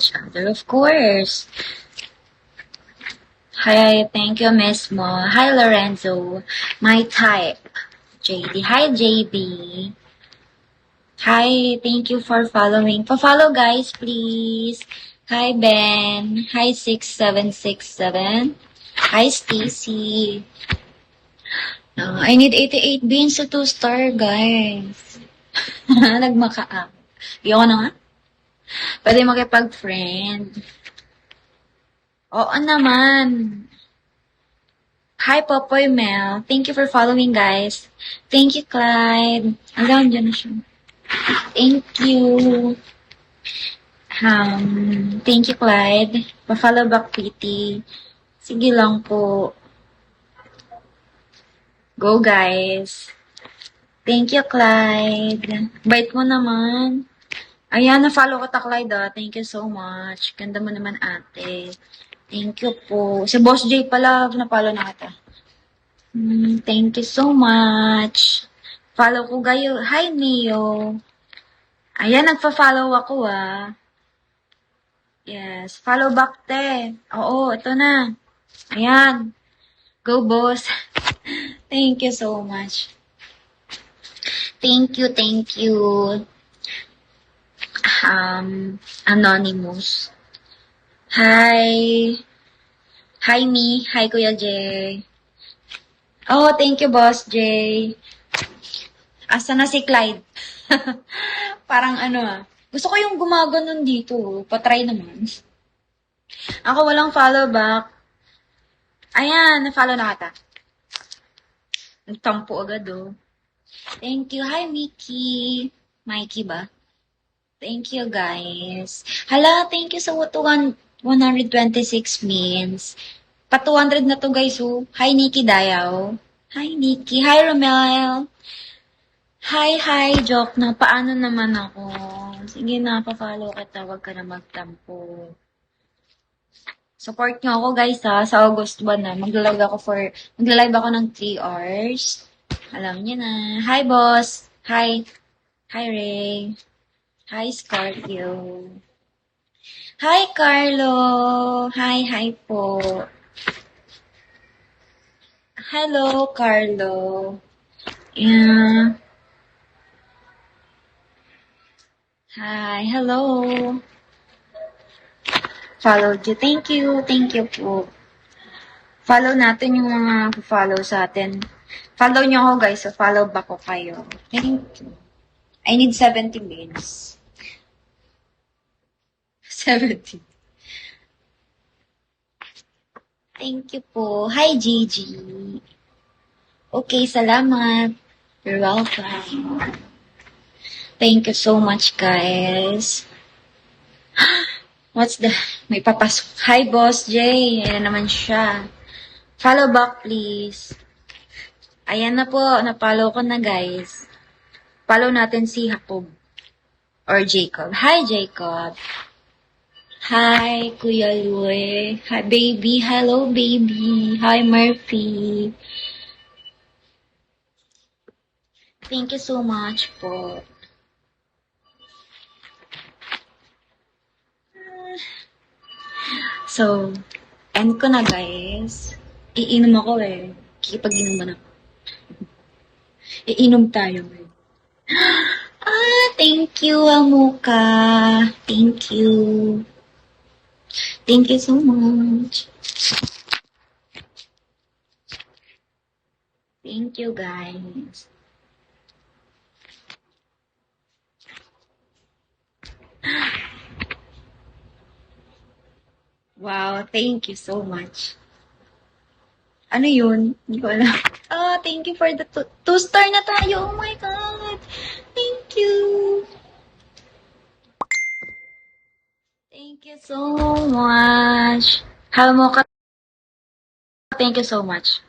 each other, of course. Hi, thank you, Miss Mo. Hi, Lorenzo. My type. JD. Hi, JB. Hi, thank you for following. Pa-follow, guys, please. Hi, Ben. Hi, 6767. Hi, Stacy. I need 88 beans sa 2-star, guys. Nagmaka-up. Ayoko na nga. Pwede makipag-friend. Oo naman. Hi, Popoy Mel. Thank you for following, guys. Thank you, Clyde. Hanggang dyan na siya. Thank you. Thank you, Clyde. Pa-follow back, Pretty. Sige lang po. Go, guys. Thank you, Clyde. Bait mo naman. Ayan, na-follow ko ta, Clyde, ah. Thank you so much. Ganda mo naman, ate. Thank you po. Si Boss J pala, na-follow na kita. Thank you so much. Follow ko kayo. Hi, Mio. Ayan, nagpa-follow ako, ah. Yes. Follow back, te. Oo, ito na. Ayan. Go, boss. Thank you so much. Thank you, thank you. Anonymous. Hi. Hi, me. Hi, Kuya Jay. Oh, thank you, Boss Jay. Asa na si Clyde? Parang ano ah. Gusto ko yung gumaganon dito. Patry naman. Ako walang follow back. Ayan, na-follow na kita. Nagtampo agad oh. Thank you. Hi, Mickey. Mikey ba? Thank you, guys. Hala, thank you sa 126 means. Pa 200 na to, guys. Oh. Hi, Nikki Dayaw. Hi, Nikki. Hi, Romel. Hi, joke na. Paano naman ako? Sige na, pa-follow kita. Huwag ka na magtampo. Support nyo ako, guys, ha. Sa August 1 na. Magla-live ako ng 3 hours. Alam niyo na. Hi, boss. Hi. Hi, Ray. Hi, Scorpio. Hi, Carlo. Hi po. Hello, Carlo. Yeah. Hi, hello. Followed you. Thank you po. Follow natin yung mga follow sa atin. Follow nyo ako, guys. So, follow back ko kayo. Thank you. I need 70 minutes. 70. Thank you po. Hi, Gigi. Okay, salamat. You're welcome. Thank you so much, guys. What's the... May papasok. Hi, Boss Jay. Ayan na naman siya. Follow back, please. Ayan na po. Na-follow ko na, guys. Follow natin si Jacob. Or Jacob. Hi, Jacob. Hi, Kuya Lue. Hi, baby. Hello, baby. Hi, Murphy. Thank you so much po. So, end ko na, guys. Iinom ako eh. Kikipag-inuman ako. Iinom tayo eh. Thank you, Amuka. Thank you. Thank you so much. Thank you, guys. Wow, thank you so much. Ano yun? Hindi ko alam. Thank you for the 2-star na tayo. Oh my God. Thank you. Thank you so much. Hello, Mocha. Thank you so much.